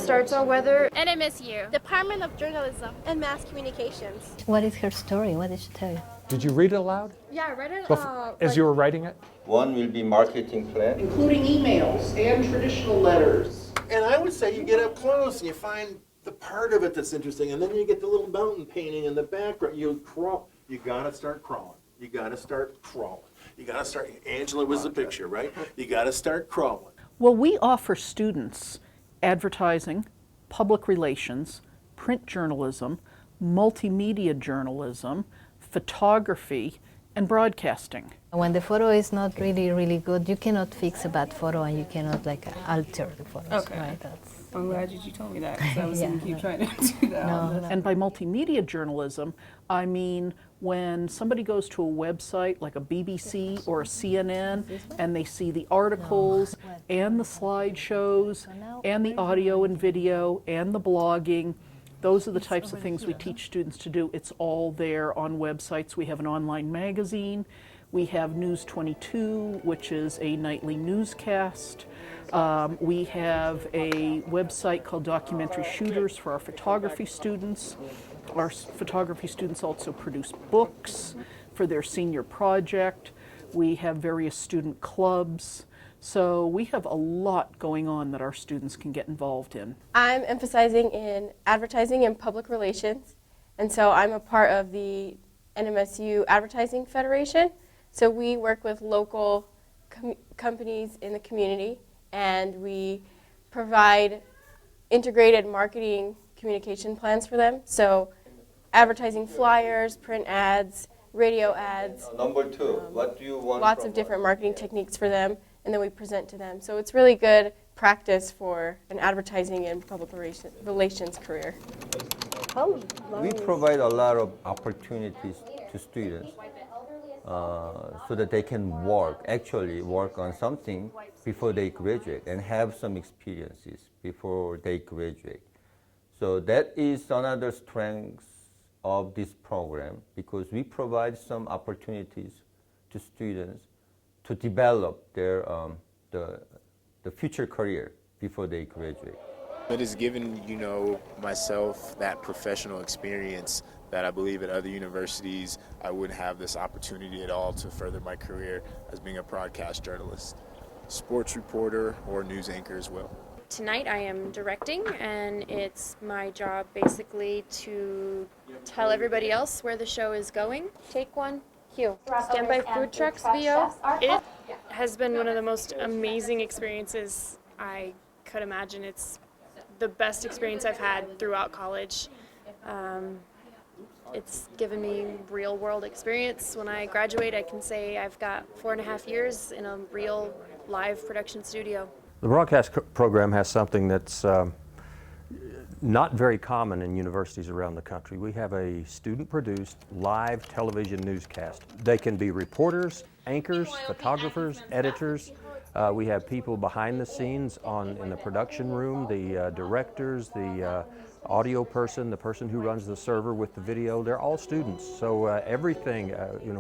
starts on weather. NMSU, Department of Journalism and Mass Communications. What is her story? What did she tell you? Did you read it aloud? Yeah, I read it as you were writing it? One will be marketing plan, including emails and traditional letters. And I would say you get up close and you find the part of it that's interesting, and then you get the little mountain painting in the background. You crawl. You gotta start crawling. You gotta start crawling. You gotta start. Angela was the picture, right? You gotta start crawling. Well, we offer students advertising, public relations, print journalism, multimedia journalism, photography, and broadcasting. When the photo is not really good, you cannot fix a bad photo and you cannot alter the photos. Okay. Right? I'm glad you told me that, because I was going to keep trying to do that. No. And by multimedia journalism, I mean when somebody goes to a website like a BBC or a CNN and they see the articles and the slideshows and the audio and video and the blogging, those are the types of things we teach students to do. It's all there on websites. We have an online magazine. We have News 22, which is a nightly newscast. We have a website called Documentary Shooters for our photography students. Our photography students also produce books for their senior project. We have various student clubs. So we have a lot going on that our students can get involved in. I'm emphasizing in advertising and public relations, and so I'm a part of the NMSU Advertising Federation. So we work with local companies in the community, and we provide integrated marketing communication plans for them. So advertising flyers, print ads, radio ads. Number two, what do you want? Lots of different marketing techniques for them, and then we present to them. So it's really good practice for an advertising and public relations career. We provide a lot of opportunities to students so that they can actually work on something before they graduate and have some experiences before they graduate. So that is another strength of this program, because we provide some opportunities to students to develop their the future career before they graduate. It has given, myself that professional experience that I believe at other universities I wouldn't have this opportunity at all to further my career as being a broadcast journalist, sports reporter, or news anchor as well. Tonight I am directing, and it's my job basically to tell everybody else where the show is going. Take one, cue. Stand by food trucks VO. It has been one of the most amazing experiences I could imagine. It's the best experience I've had throughout college. It's given me real world experience. When I graduate, I can say I've got 4.5 years in a real live production studio. The broadcast program has something that's not very common in universities around the country. We have a student-produced live television newscast. They can be reporters, anchors, photographers, editors. We have people behind the scenes in the production room, the directors, the audio person, the person who runs the server with the video. They're all students. So everything,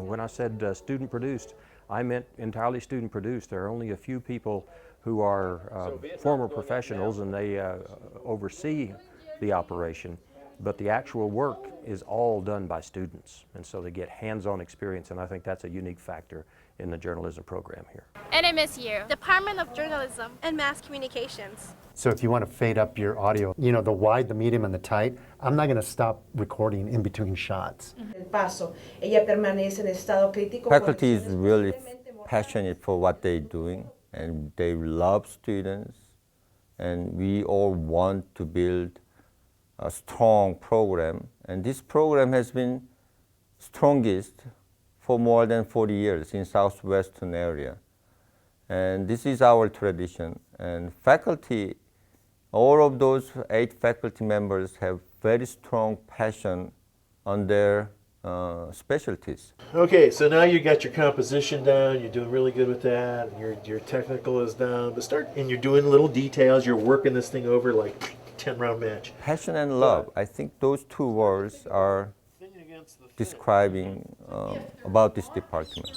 when I said student-produced, I meant entirely student-produced. There are only a few people who are former professionals, and they oversee the operation. But the actual work is all done by students, and so they get hands-on experience, and I think that's a unique factor in the journalism program here. NMSU, Department of Journalism and Mass Communications. So if you want to fade up your audio, the wide, the medium, and the tight, I'm not going to stop recording in between shots. Faculty is really passionate for what they're doing, and they love students, and we all want to build a strong program, and this program has been strongest for more than 40 years in southwestern area, and this is our tradition. And faculty, all of those 8 faculty members have very strong passion on their specialties. Okay, so now you got your composition down, you're doing really good with that, your technical is down, but and you're doing little details, you're working this thing over like 10-round match. Passion and love, I think those 2 words are describing about this department.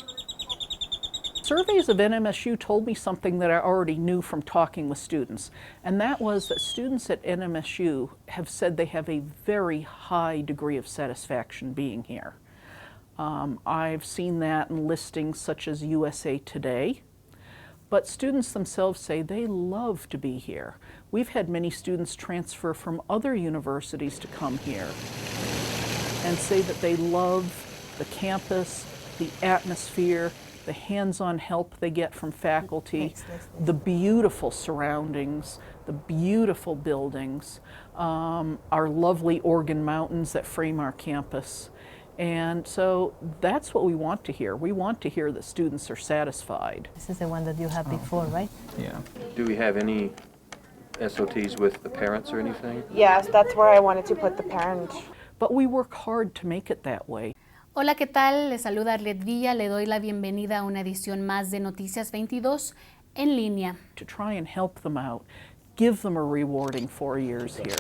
Surveys of NMSU told me something that I already knew from talking with students, and that was that students at NMSU have said they have a very high degree of satisfaction being here. I've seen that in listings such as USA Today, but students themselves say they love to be here. We've had many students transfer from other universities to come here and say that they love the campus, the atmosphere, the hands-on help they get from faculty, the beautiful surroundings, the beautiful buildings, our lovely Organ Mountains that frame our campus. And so that's what we want to hear. We want to hear that students are satisfied. This is the one that you had before, right? Yeah. Do we have any SOTs with the parents or anything? Yes, that's where I wanted to put the parent. But we work hard to make it that way. Hola, ¿qué tal? Les saluda Arlet Villa. Le doy la bienvenida a una edición más de Noticias 22 en línea. To try and help them out, give them a rewarding 4 years here.